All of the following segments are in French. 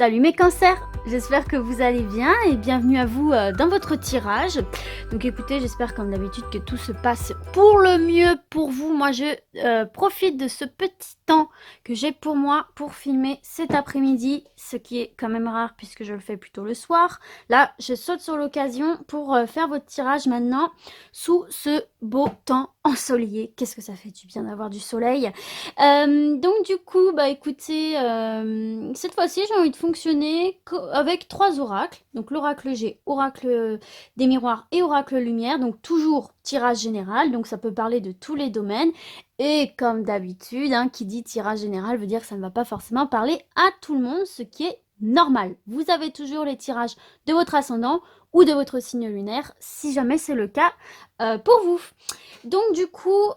Salut mes cancers, j'espère que vous allez bien et bienvenue à vous dans votre tirage. Donc écoutez, j'espère comme d'habitude que tout se passe pour le mieux pour vous. Moi je profite de ce petit temps que j'ai pour moi pour filmer cet après-midi, ce qui est quand même rare puisque je le fais plutôt le soir. Là, je saute sur l'occasion pour faire votre tirage maintenant sous ce beau temps ensoleillé. Qu'est-ce que ça fait du bien d'avoir du soleil. Donc du coup, bah écoutez, cette fois-ci j'ai envie de fonctionner avec 3 oracles. Donc l'oracle G, oracle des miroirs et oracle lumière. Donc toujours tirage général, donc ça peut parler de tous les domaines. Et comme d'habitude, hein, qui dit tirage général veut dire que ça ne va pas forcément parler à tout le monde, ce qui est normal. Vous avez toujours les tirages de votre ascendant ou de votre signe lunaire, si jamais c'est le cas pour vous. Donc du coup,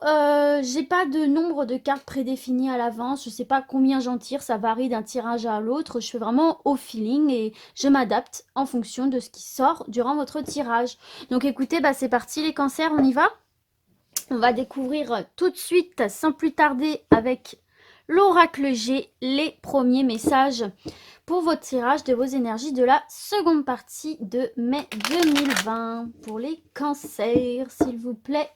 j'ai pas de nombre de cartes prédéfinies à l'avance, je sais pas combien j'en tire, ça varie d'un tirage à l'autre, je fais vraiment au feeling et je m'adapte en fonction de ce qui sort durant votre tirage. Donc écoutez, bah c'est parti les cancers, on y va? On va découvrir tout de suite, sans plus tarder, avec l'oracle G, les premiers messages pour votre tirage de vos énergies de la seconde partie de mai 2020. Pour les cancers, s'il vous plaît.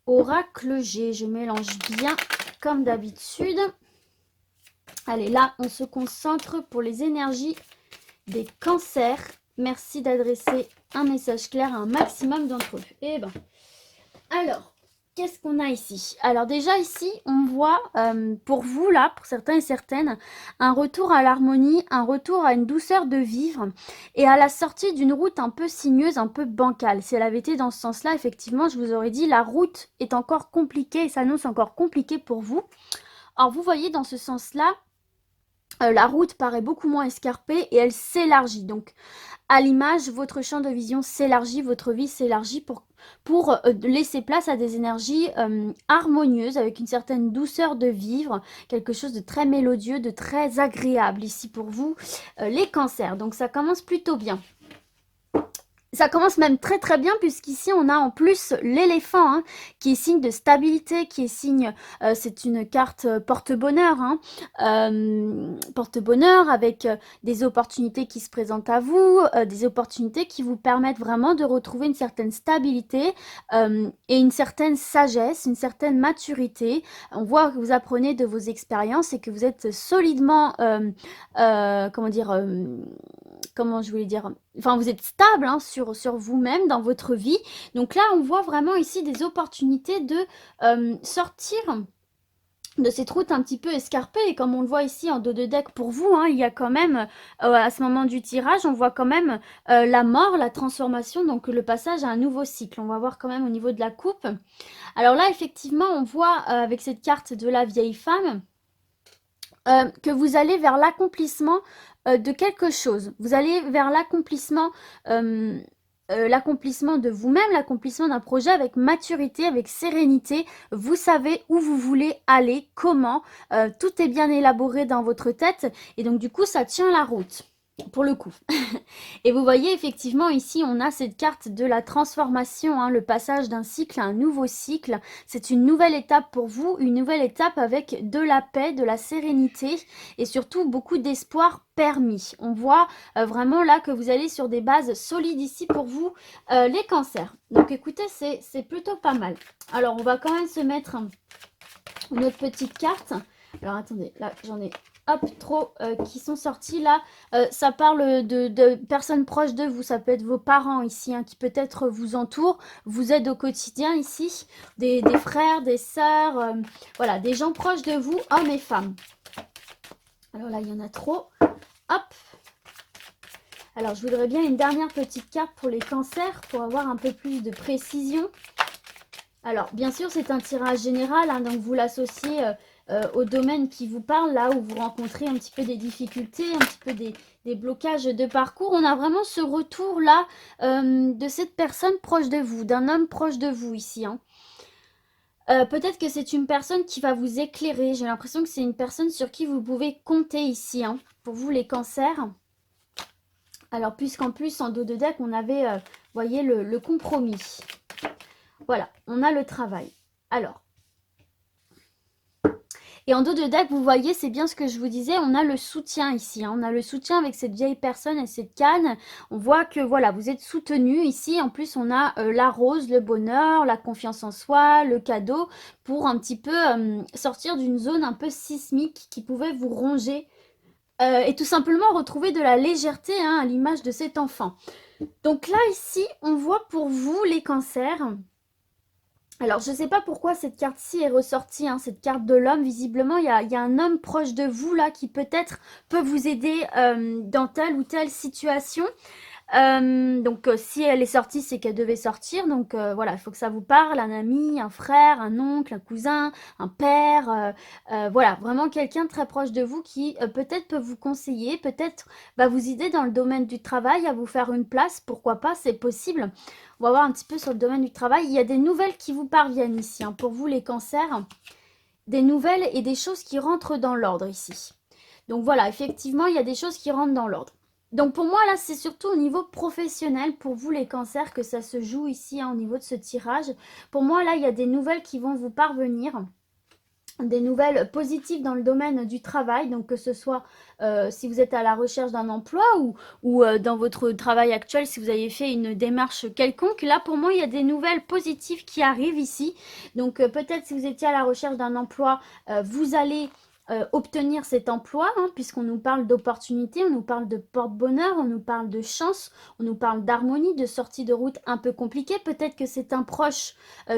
Oracle G, je mélange bien comme d'habitude. Allez, là, on se concentre pour les énergies des cancers. Merci d'adresser un message clair à un maximum d'entre eux. Eh ben, alors, qu'est-ce qu'on a ici? Alors déjà ici, on voit pour vous là, pour certains et certaines, un retour à l'harmonie, un retour à une douceur de vivre et à la sortie d'une route un peu sinueuse, un peu bancale. Si elle avait été dans ce sens-là, effectivement, je vous aurais dit la route est encore compliquée et s'annonce encore compliquée pour vous. Alors vous voyez dans ce sens-là, la route paraît beaucoup moins escarpée et elle s'élargit. Donc à l'image, votre champ de vision s'élargit, votre vie s'élargit pour laisser place à des énergies harmonieuses, avec une certaine douceur de vivre, quelque chose de très mélodieux, de très agréable ici pour vous, les cancers. Donc ça commence plutôt bien. Ça commence même très très bien puisqu'ici on a en plus l'éléphant hein, qui est signe de stabilité, qui est signe, c'est une carte porte-bonheur, hein, porte-bonheur avec des opportunités qui se présentent à vous, des opportunités qui vous permettent vraiment de retrouver une certaine stabilité et une certaine sagesse, une certaine maturité. On voit que vous apprenez de vos expériences et que vous êtes solidement, comment je voulais dire, enfin vous êtes stable hein, sur vous-même dans votre vie. Donc là on voit vraiment ici des opportunités de sortir de cette route un petit peu escarpée et comme on le voit ici en dos de deck pour vous, hein, il y a quand même à ce moment du tirage, on voit quand même la mort, la transformation, donc le passage à un nouveau cycle. On va voir quand même au niveau de la coupe. Alors là effectivement on voit avec cette carte de la vieille femme que vous allez vers l'accomplissement de quelque chose. Vous allez vers l'accomplissement de vous-même, l'accomplissement d'un projet avec maturité, avec sérénité. Vous savez où vous voulez aller, comment. Tout est bien élaboré dans votre tête et donc du coup ça tient la route. Pour le coup. Et vous voyez effectivement ici on a cette carte de la transformation, hein, le passage d'un cycle à un nouveau cycle. C'est une nouvelle étape pour vous, une nouvelle étape avec de la paix, de la sérénité et surtout beaucoup d'espoir permis. On voit vraiment là que vous allez sur des bases solides ici pour vous les cancers. Donc écoutez c'est plutôt pas mal. Alors on va quand même se mettre une autre petite carte. Alors attendez, là j'en ai trop qui sont sortis là. Ça parle de personnes proches de vous, ça peut être vos parents ici hein, qui peut-être vous entourent, vous aident au quotidien ici, des frères, des sœurs, voilà, des gens proches de vous, hommes et femmes. Alors là il y en a trop. Hop. Alors je voudrais bien une dernière petite carte pour les cancers pour avoir un peu plus de précision. Alors bien sûr c'est un tirage général hein, donc vous l'associez au domaine qui vous parle, là où vous rencontrez un petit peu des difficultés, un petit peu des blocages de parcours. On a vraiment ce retour-là de cette personne proche de vous, d'un homme proche de vous ici. Hein. Peut-être que c'est une personne qui va vous éclairer. J'ai l'impression que c'est une personne sur qui vous pouvez compter ici, hein, pour vous les cancers. Alors, puisqu'en plus, en dos de deck, on avait, voyez, le compromis. Voilà, on a le travail. Alors, Et en dos de deck, vous voyez, c'est bien ce que je vous disais, on a le soutien ici. Hein. On a le soutien avec cette vieille personne et cette canne. On voit que voilà, vous êtes soutenu ici. En plus, on a la rose, le bonheur, la confiance en soi, le cadeau, pour un petit peu sortir d'une zone un peu sismique qui pouvait vous ronger. Et tout simplement retrouver de la légèreté hein, à l'image de cet enfant. Donc là, ici, on voit pour vous les cancers. Alors, je ne sais pas pourquoi cette carte-ci est ressortie, hein, cette carte de l'homme. Visiblement, il y a un homme proche de vous, là, qui peut-être peut vous aider dans telle ou telle situation. Donc, si elle est sortie, c'est qu'elle devait sortir. Donc, voilà, il faut que ça vous parle. Un ami, un frère, un oncle, un cousin, un père. Voilà, vraiment quelqu'un de très proche de vous qui peut-être peut vous conseiller, peut-être va vous aider dans le domaine du travail, à vous faire une place. Pourquoi pas, c'est possible. On va voir un petit peu sur le domaine du travail. Il y a des nouvelles qui vous parviennent ici. Hein, pour vous, les cancers, des nouvelles et des choses qui rentrent dans l'ordre ici. Donc, voilà, effectivement, il y a des choses qui rentrent dans l'ordre. Donc pour moi, là, c'est surtout au niveau professionnel, pour vous les cancers, que ça se joue ici, hein, au niveau de ce tirage. Pour moi, là, il y a des nouvelles qui vont vous parvenir, des nouvelles positives dans le domaine du travail, donc que ce soit si vous êtes à la recherche d'un emploi ou dans votre travail actuel, si vous avez fait une démarche quelconque. Là, pour moi, il y a des nouvelles positives qui arrivent ici. Donc peut-être si vous étiez à la recherche d'un emploi, vous allez obtenir cet emploi, hein, puisqu'on nous parle d'opportunités, on nous parle de porte-bonheur, on nous parle de chance, on nous parle d'harmonie, de sortie de route un peu compliquée. Peut-être que c'est un proche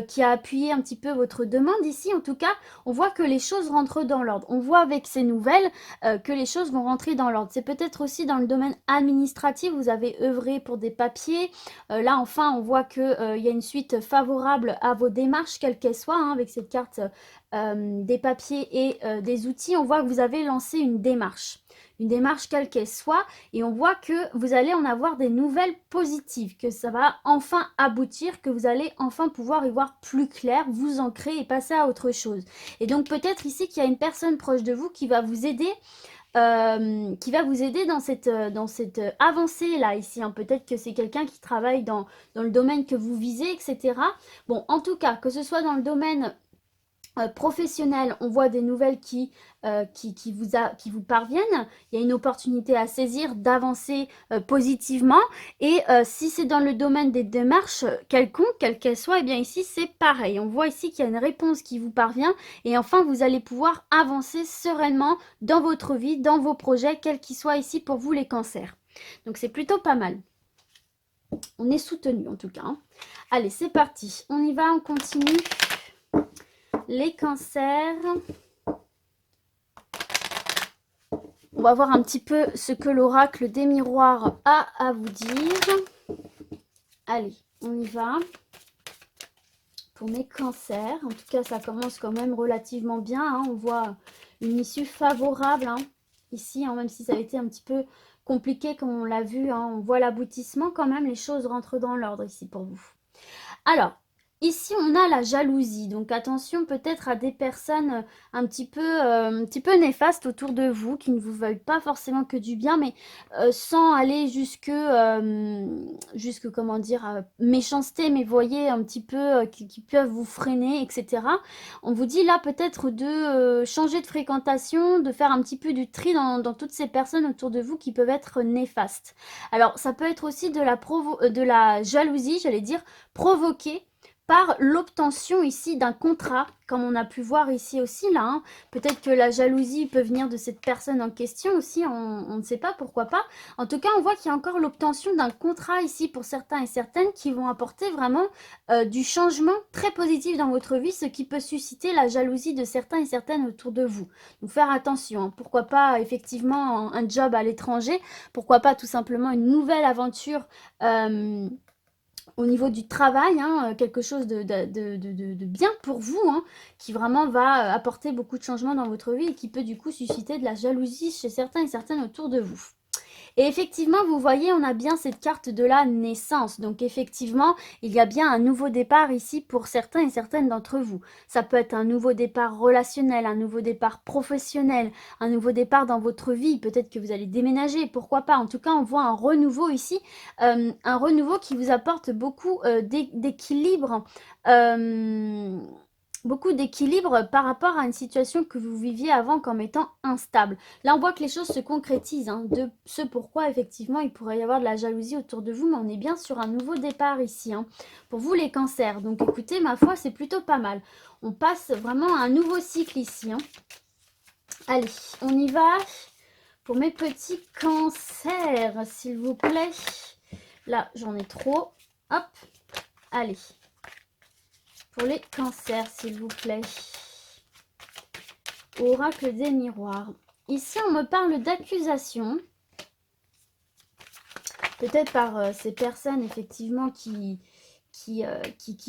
qui a appuyé un petit peu votre demande ici. En tout cas, on voit que les choses rentrent dans l'ordre. On voit avec ces nouvelles que les choses vont rentrer dans l'ordre. C'est peut-être aussi dans le domaine administratif, vous avez œuvré pour des papiers. Là, enfin, on voit qu'il y a une suite favorable à vos démarches, quelles qu'elles soient, hein, avec cette carte des papiers et des outils. On voit que vous avez lancé une démarche quelle qu'elle soit, et on voit que vous allez en avoir des nouvelles positives, que ça va enfin aboutir, que vous allez enfin pouvoir y voir plus clair, vous ancrer et passer à autre chose. Et donc peut-être ici qu'il y a une personne proche de vous qui va vous aider dans cette avancée là ici. Hein. Peut-être que c'est quelqu'un qui travaille dans le domaine que vous visez, etc. Bon, en tout cas, que ce soit dans le domaine professionnel, on voit des nouvelles qui vous parviennent. Il y a une opportunité à saisir, d'avancer positivement. Et si c'est dans le domaine des démarches quelconques, quelles qu'elles soient, et bien ici c'est pareil. On voit ici qu'il y a une réponse qui vous parvient. Et enfin, vous allez pouvoir avancer sereinement dans votre vie, dans vos projets, quels qu'ils soient ici pour vous les cancers. Donc c'est plutôt pas mal. On est soutenu en tout cas. Hein. Allez, c'est parti. On y va, on continue. Les cancers. On va voir un petit peu ce que l'oracle des miroirs a à vous dire. Allez, on y va. Pour mes cancers, en tout cas, ça commence quand même relativement bien. Hein. On voit une issue favorable hein. Ici, hein, même si ça a été un petit peu compliqué comme on l'a vu. Hein. On voit l'aboutissement quand même. Les choses rentrent dans l'ordre ici pour vous. Alors, ici, on a la jalousie. Donc, attention peut-être à des personnes un petit peu néfastes autour de vous, qui ne vous veulent pas forcément que du bien, mais sans aller jusque comment dire, méchanceté, mais voyez un petit peu qui peuvent vous freiner, etc. On vous dit là peut-être de changer de fréquentation, de faire un petit peu du tri dans toutes ces personnes autour de vous qui peuvent être néfastes. Alors, ça peut être aussi de la jalousie, j'allais dire, provoquée par l'obtention ici d'un contrat, comme on a pu voir ici aussi là. Hein. Peut-être que la jalousie peut venir de cette personne en question aussi, on ne sait pas, pourquoi pas. En tout cas, on voit qu'il y a encore l'obtention d'un contrat ici pour certains et certaines qui vont apporter vraiment du changement très positif dans votre vie, ce qui peut susciter la jalousie de certains et certaines autour de vous. Donc faire attention, hein. Pourquoi pas effectivement un job à l'étranger, pourquoi pas tout simplement une nouvelle aventure au niveau du travail, hein, quelque chose de bien pour vous, hein, qui vraiment va apporter beaucoup de changements dans votre vie et qui peut du coup susciter de la jalousie chez certains et certaines autour de vous. Et effectivement, vous voyez, on a bien cette carte de la naissance. Donc effectivement, il y a bien un nouveau départ ici pour certains et certaines d'entre vous. Ça peut être un nouveau départ relationnel, un nouveau départ professionnel, un nouveau départ dans votre vie. Peut-être que vous allez déménager, pourquoi pas. En tout cas, on voit un renouveau ici, un renouveau qui vous apporte beaucoup d'équilibre beaucoup d'équilibre par rapport à une situation que vous viviez avant comme étant instable. Là, on voit que les choses se concrétisent, hein, de ce pourquoi, effectivement, il pourrait y avoir de la jalousie autour de vous, mais on est bien sur un nouveau départ ici, hein, pour vous les cancers. Donc, écoutez, ma foi, c'est plutôt pas mal. On passe vraiment à un nouveau cycle ici, hein. Allez, on y va pour mes petits cancers, s'il vous plaît. Là, j'en ai trop. Hop, allez. Pour les cancers, s'il vous plaît. Oracle des miroirs. Ici, on me parle d'accusation. Peut-être par ces personnes, effectivement, qui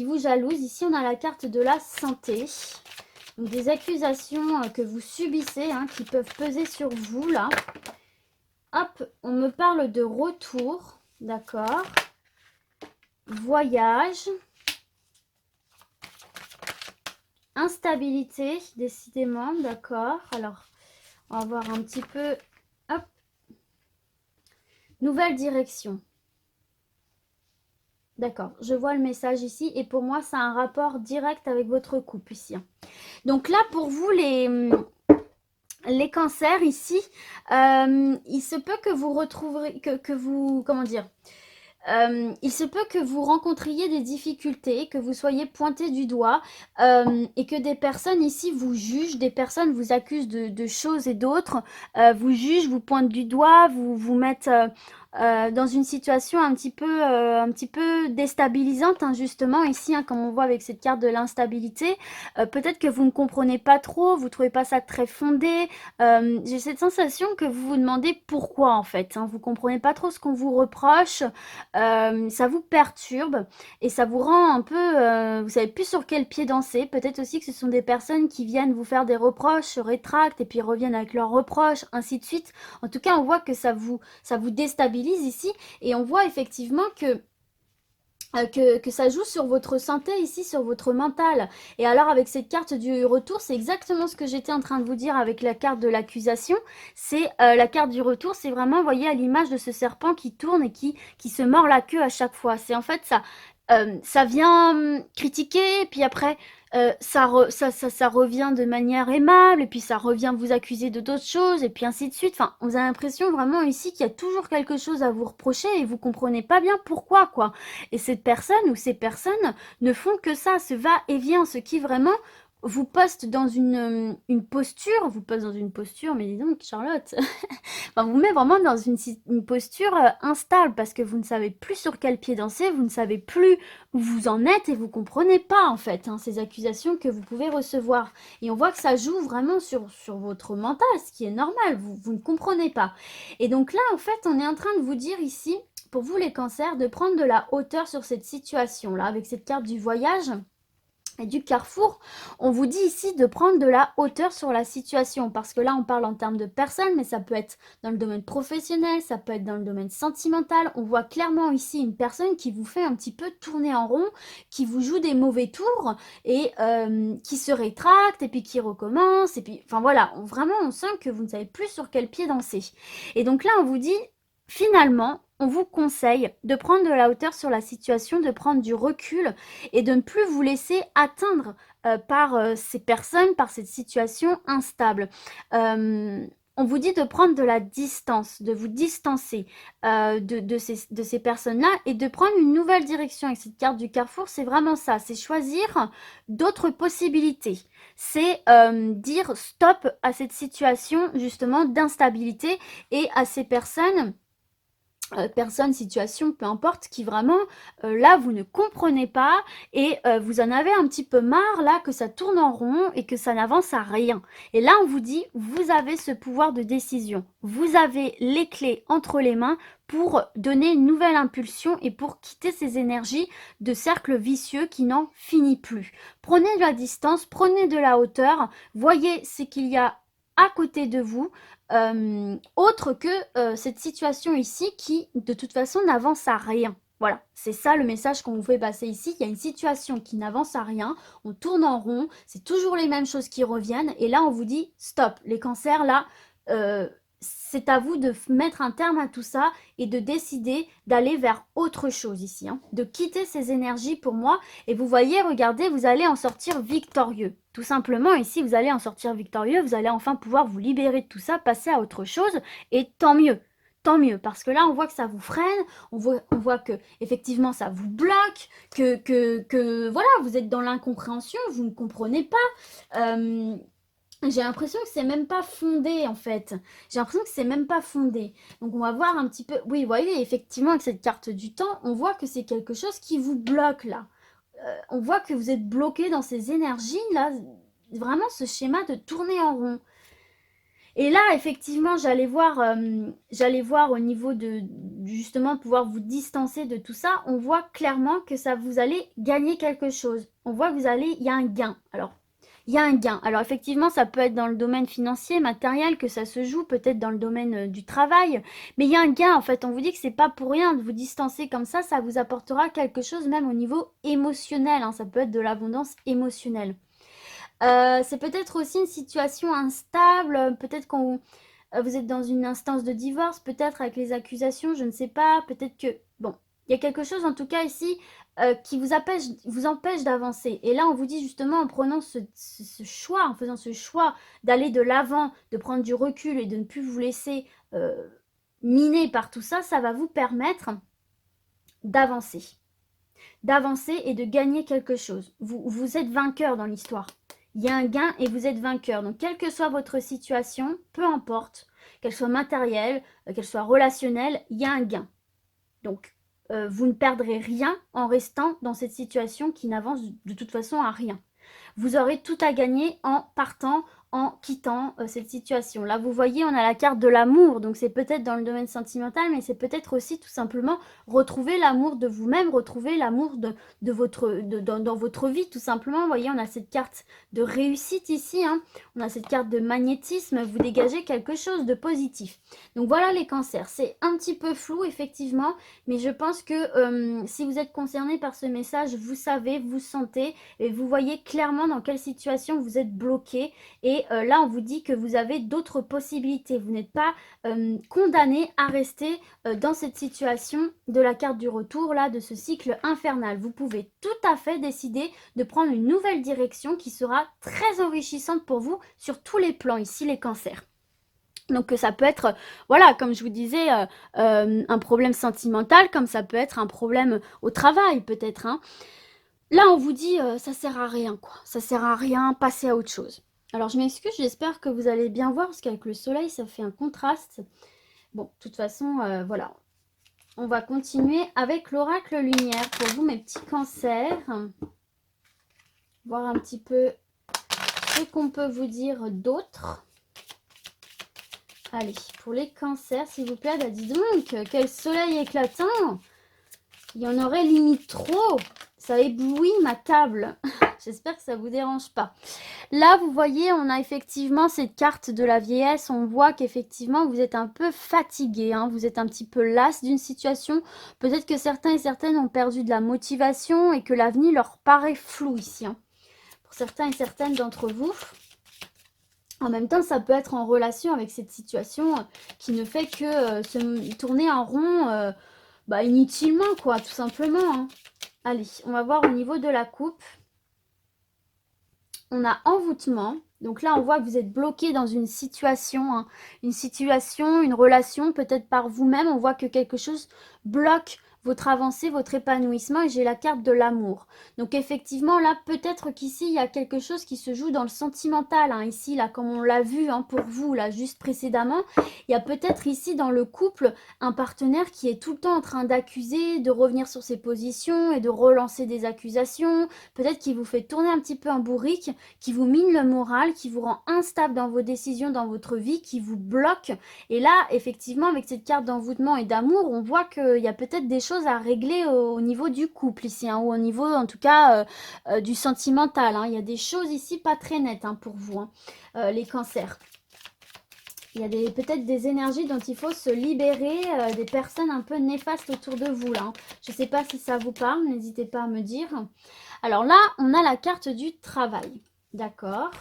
vous jalousent. Ici, on a la carte de la santé. Donc, des accusations que vous subissez, hein, qui peuvent peser sur vous, là. Hop, on me parle de retour. D'accord. Voyage. Instabilité, décidément, d'accord. Alors, on va voir un petit peu. Hop. Nouvelle direction. D'accord, je vois le message ici. Et pour moi, ça a un rapport direct avec votre couple ici. Donc là, pour vous, les cancers ici, il se peut que vous retrouverez, que vous, comment dire, il se peut que vous rencontriez des difficultés, que vous soyez pointé du doigt et que des personnes ici vous jugent, des personnes vous accusent de choses et d'autres, vous jugent, vous pointent du doigt, vous mettent dans une situation un petit peu déstabilisante, hein, justement, ici, hein, comme on voit avec cette carte de l'instabilité. Peut-être que vous ne comprenez pas trop, vous ne trouvez pas ça très fondé. J'ai cette sensation que vous vous demandez pourquoi, en fait, hein, vous ne comprenez pas trop ce qu'on vous reproche. Ça vous perturbe et ça vous rend un peu, vous savez plus sur quel pied danser. Peut-être aussi que ce sont des personnes qui viennent vous faire des reproches, se rétractent et puis reviennent avec leurs reproches, ainsi de suite. En tout cas, on voit que ça vous déstabilise ici et on voit effectivement que ça joue sur votre santé ici, sur votre mental. Et alors avec cette carte du retour, c'est exactement ce que j'étais en train de vous dire avec la carte de l'accusation. C'est la carte du retour, c'est vraiment, vous voyez, à l'image de ce serpent qui tourne et qui se mord la queue à chaque fois. C'est en fait ça. Ça vient critiquer, puis après ça revient de manière aimable, et puis ça revient vous accuser de d'autres choses, et puis ainsi de suite. Enfin, on a l'impression vraiment ici qu'il y a toujours quelque chose à vous reprocher et vous comprenez pas bien pourquoi, quoi. Et cette personne ou ces personnes ne font que ça, ce va-et-vient, ce qui vraiment vous poste dans une posture, vous poste dans une posture, mais dis donc Charlotte, enfin, vous met vraiment dans une posture instable parce que vous ne savez plus sur quel pied danser, vous ne savez plus où vous en êtes et vous comprenez pas en fait, hein, ces accusations que vous pouvez recevoir. Et on voit que ça joue vraiment sur votre mental, ce qui est normal, vous ne comprenez pas. Et donc là, en fait, on est en train de vous dire ici, pour vous les cancers, de prendre de la hauteur sur cette situation-là, avec cette carte du voyage et du carrefour. On vous dit ici de prendre de la hauteur sur la situation, parce que là on parle en termes de personnes, mais ça peut être dans le domaine professionnel, ça peut être dans le domaine sentimental. On voit clairement ici une personne qui vous fait un petit peu tourner en rond, qui vous joue des mauvais tours et qui se rétracte et puis qui recommence, et puis enfin voilà, vraiment on sent que vous ne savez plus sur quel pied danser. Et donc là on vous dit finalement, on vous conseille de prendre de la hauteur sur la situation, de prendre du recul et de ne plus vous laisser atteindre par ces personnes, par cette situation instable. On vous dit de prendre de la distance, de vous distancer de ces personnes-là et de prendre une nouvelle direction. Avec cette carte du carrefour, c'est vraiment ça, c'est choisir d'autres possibilités. C'est dire stop à cette situation justement d'instabilité et à ces personnes situation, peu importe, qui vraiment, là, vous ne comprenez pas et vous en avez un petit peu marre, là, que ça tourne en rond et que ça n'avance à rien. Et là, on vous dit, vous avez ce pouvoir de décision. Vous avez les clés entre les mains pour donner une nouvelle impulsion et pour quitter ces énergies de cercle vicieux qui n'en finit plus. Prenez de la distance, prenez de la hauteur, voyez ce qu'il y a à côté de vous, autre que cette situation ici qui, de toute façon, n'avance à rien. Voilà, c'est ça le message qu'on vous fait passer ici. Il y a une situation qui n'avance à rien, on tourne en rond, c'est toujours les mêmes choses qui reviennent, et là on vous dit stop, les cancers là, c'est à vous de mettre un terme à tout ça et de décider d'aller vers autre chose ici, hein, de quitter ces énergies pour moi. Et vous voyez, regardez, vous allez en sortir victorieux. Tout simplement, ici, vous allez en sortir victorieux, vous allez enfin pouvoir vous libérer de tout ça, passer à autre chose, et tant mieux. Tant mieux, parce que là, on voit que ça vous freine, on voit que effectivement ça vous bloque, que voilà, vous êtes dans l'incompréhension, vous ne comprenez pas. J'ai l'impression que c'est même pas fondé en fait. J'ai l'impression que c'est même pas fondé. Donc on va voir un petit peu. Oui, vous voyez, effectivement, avec cette carte du temps, on voit que c'est quelque chose qui vous bloque là. On voit que vous êtes bloqué dans ces énergies là. Vraiment ce schéma de tourner en rond. Et là, effectivement, j'allais voir au niveau de justement pouvoir vous distancer de tout ça. On voit clairement que ça vous allez gagner quelque chose. On voit que il y a un gain. Alors, il y a un gain. Alors, effectivement, ça peut être dans le domaine financier, matériel, que ça se joue, peut-être dans le domaine du travail. Mais il y a un gain, en fait. On vous dit que c'est pas pour rien de vous distancer comme ça vous apportera quelque chose, même au niveau émotionnel, hein. Ça peut être de l'abondance émotionnelle. C'est peut-être aussi une situation instable, peut-être quand vous êtes dans une instance de divorce, peut-être avec les accusations, je ne sais pas, peut-être que... Bon, il y a quelque chose en tout cas ici qui vous empêche d'avancer. Et là, on vous dit justement en prenant ce choix, en faisant ce choix d'aller de l'avant, de prendre du recul et de ne plus vous laisser miner par tout ça, ça va vous permettre d'avancer. D'avancer et de gagner quelque chose. Vous êtes vainqueur dans l'histoire. Il y a un gain et vous êtes vainqueur. Donc, quelle que soit votre situation, peu importe, qu'elle soit matérielle, qu'elle soit relationnelle, il y a un gain. Donc, vous ne perdrez rien en restant dans cette situation qui n'avance de toute façon à rien. Vous aurez tout à gagner en partant, en quittant cette situation. Là, vous voyez, on a la carte de l'amour, donc c'est peut-être dans le domaine sentimental, mais c'est peut-être aussi tout simplement retrouver l'amour de vous-même, retrouver l'amour dans votre vie, tout simplement. Vous voyez, on a cette carte de réussite ici, hein. On a cette carte de magnétisme, vous dégagez quelque chose de positif. Donc voilà les cancers, c'est un petit peu flou, effectivement, mais je pense que si vous êtes concerné par ce message, vous savez, vous sentez, et vous voyez clairement dans quelle situation vous êtes bloqué. Et là, on vous dit que vous avez d'autres possibilités. Vous n'êtes pas condamné à rester dans cette situation de la carte du retour, là, de ce cycle infernal. Vous pouvez tout à fait décider de prendre une nouvelle direction qui sera très enrichissante pour vous sur tous les plans, ici, les cancers. Donc ça peut être, voilà, comme je vous disais, un problème sentimental, comme ça peut être un problème au travail, peut-être, hein. Là, on vous dit, ça sert à rien, quoi. Ça sert à rien, passez à autre chose. Alors, je m'excuse, j'espère que vous allez bien voir, parce qu'avec le soleil, ça fait un contraste. Bon, de toute façon, voilà. On va continuer avec l'oracle lumière pour vous, mes petits cancers. Voir un petit peu ce qu'on peut vous dire d'autre. Allez, pour les cancers, s'il vous plaît, bah dis donc, quel soleil éclatant! Il y en aurait limite trop. Ça éblouit ma table. J'espère que ça ne vous dérange pas. Là, vous voyez, on a effectivement cette carte de la vieillesse. On voit qu'effectivement, vous êtes un peu fatigué, hein. Vous êtes un petit peu las d'une situation. Peut-être que certains et certaines ont perdu de la motivation et que l'avenir leur paraît flou ici, hein. Pour certains et certaines d'entre vous. En même temps, ça peut être en relation avec cette situation qui ne fait que se tourner en rond inutilement, quoi, tout simplement, hein. Allez, on va voir au niveau de la coupe. On a envoûtement. Donc là, on voit que vous êtes bloqué dans une situation, hein, une relation, peut-être par vous-même. On voit que quelque chose bloque votre avancée, votre épanouissement. Et j'ai la carte de l'amour. Donc effectivement, là, peut-être qu'ici, il y a quelque chose qui se joue dans le sentimental, hein. Ici, là, comme on l'a vu, hein, pour vous, là, juste précédemment, il y a peut-être ici, dans le couple, un partenaire qui est tout le temps en train d'accuser, de revenir sur ses positions et de relancer des accusations. Peut-être qu'il vous fait tourner un petit peu en bourrique, qui vous mine le moral, qui vous rend instable dans vos décisions, dans votre vie, qui vous bloque. Et là, effectivement, avec cette carte d'envoûtement et d'amour, on voit qu'il y a peut-être des choses à régler au niveau du couple ici, hein, ou au niveau, en tout cas, du sentimental, hein. Il y a des choses ici pas très nettes, hein, pour vous, hein, les cancers. Il y a peut-être des énergies dont il faut se libérer, des personnes un peu néfastes autour de vous, là, hein. Je ne sais pas si ça vous parle, n'hésitez pas à me dire. Alors là, on a la carte du travail. D'accord.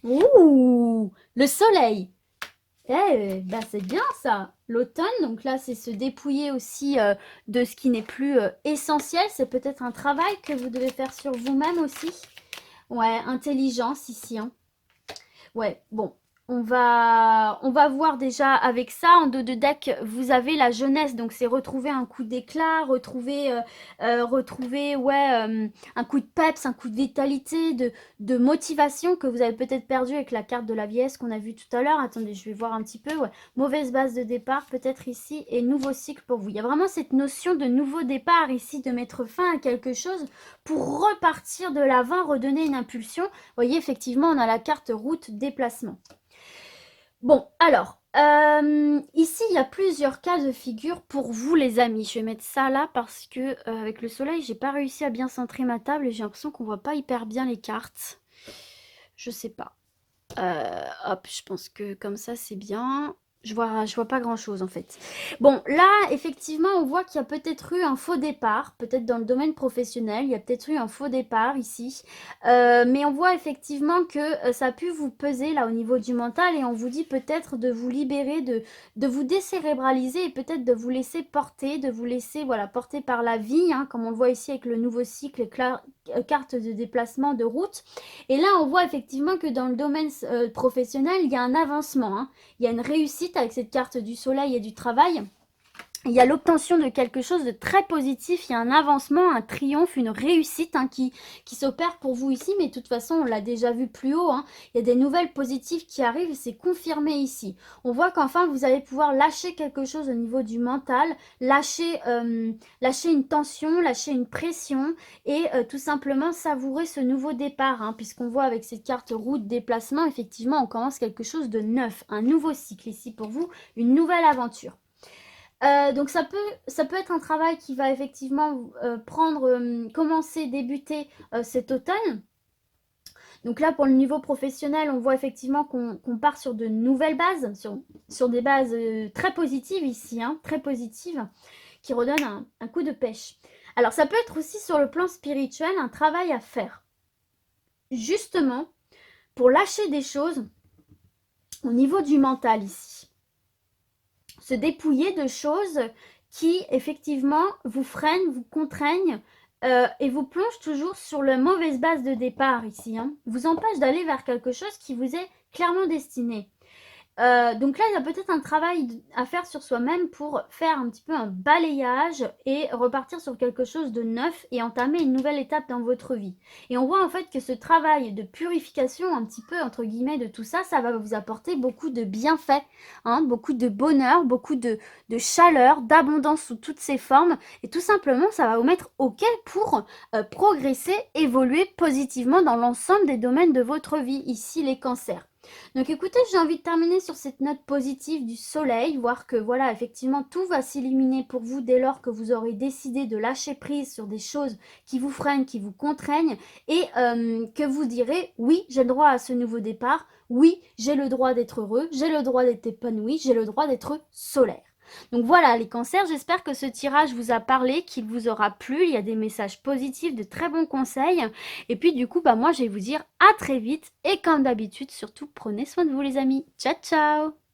Ouh, le soleil. Bah c'est bien ça. L'automne, donc là, c'est se dépouiller aussi de ce qui n'est plus essentiel. C'est peut-être un travail que vous devez faire sur vous-même aussi. Ouais, intelligence ici, hein. Ouais, bon, on va voir déjà avec ça. En dos de deck, vous avez la jeunesse, donc c'est retrouver un coup d'éclat, retrouver ouais, un coup de peps, un coup de vitalité, de motivation que vous avez peut-être perdu avec la carte de la vieillesse qu'on a vue tout à l'heure. Attendez, je vais voir un petit peu. Ouais. Mauvaise base de départ peut-être ici et nouveau cycle pour vous. Il y a vraiment cette notion de nouveau départ ici, de mettre fin à quelque chose pour repartir de l'avant, redonner une impulsion. Vous voyez, effectivement, on a la carte route déplacement. Bon, alors, ici, il y a plusieurs cas de figure pour vous, les amis. Je vais mettre ça là parce que avec le soleil, j'ai pas réussi à bien centrer ma table et j'ai l'impression qu'on voit pas hyper bien les cartes. Je sais pas. Hop, je pense que comme ça, c'est bien. Je vois pas grand-chose en fait. Bon, là, effectivement, on voit qu'il y a peut-être eu un faux départ, peut-être dans le domaine professionnel, il y a peut-être eu un faux départ ici. Mais on voit effectivement que ça a pu vous peser là au niveau du mental et on vous dit peut-être de vous libérer, de vous décérébraliser et peut-être de vous laisser porter, de vous laisser voilà, porter par la vie, hein, comme on le voit ici avec le nouveau cycle et carte de déplacement de route. Et là, on voit effectivement que dans le domaine professionnel, il y a un avancement, hein. Il y a une réussite avec cette carte du soleil et du travail. Il y a l'obtention de quelque chose de très positif, il y a un avancement, un triomphe, une réussite hein, qui s'opère pour vous ici, mais de toute façon, on l'a déjà vu plus haut, hein. Il y a des nouvelles positives qui arrivent, c'est confirmé ici. On voit qu'enfin, vous allez pouvoir lâcher quelque chose au niveau du mental, lâcher une tension, lâcher une pression et tout simplement savourer ce nouveau départ, hein, puisqu'on voit avec cette carte route déplacement, effectivement, on commence quelque chose de neuf, un nouveau cycle ici pour vous, une nouvelle aventure. Donc ça peut être un travail qui va effectivement commencer, débuter cet automne. Donc là, pour le niveau professionnel, on voit effectivement qu'on part sur de nouvelles bases, sur des bases très positives ici, hein, très positives, qui redonnent un coup de pêche. Alors ça peut être aussi sur le plan spirituel, un travail à faire. Justement, pour lâcher des choses au niveau du mental ici. Se dépouiller de choses qui, effectivement, vous freinent, vous contraignent et vous plongent toujours sur la mauvaise base de départ ici. Hein. Vous empêche d'aller vers quelque chose qui vous est clairement destiné. Donc là, il y a peut-être un travail à faire sur soi-même pour faire un petit peu un balayage et repartir sur quelque chose de neuf et entamer une nouvelle étape dans votre vie. Et on voit en fait que ce travail de purification, un petit peu entre guillemets de tout ça, ça va vous apporter beaucoup de bienfaits, hein, beaucoup de bonheur, beaucoup de chaleur, d'abondance sous toutes ses formes. Et tout simplement, ça va vous mettre OK pour progresser, évoluer positivement dans l'ensemble des domaines de votre vie, ici les cancers. Donc écoutez, j'ai envie de terminer sur cette note positive du soleil, voir que voilà, effectivement, tout va s'illuminer pour vous dès lors que vous aurez décidé de lâcher prise sur des choses qui vous freinent, qui vous contraignent, et que vous direz, oui, j'ai le droit à ce nouveau départ, oui, j'ai le droit d'être heureux, j'ai le droit d'être épanoui, j'ai le droit d'être solaire. Donc voilà les cancers, j'espère que ce tirage vous a parlé, qu'il vous aura plu, il y a des messages positifs, de très bons conseils. Et puis du coup, moi je vais vous dire à très vite et comme d'habitude, surtout prenez soin de vous les amis. Ciao ciao!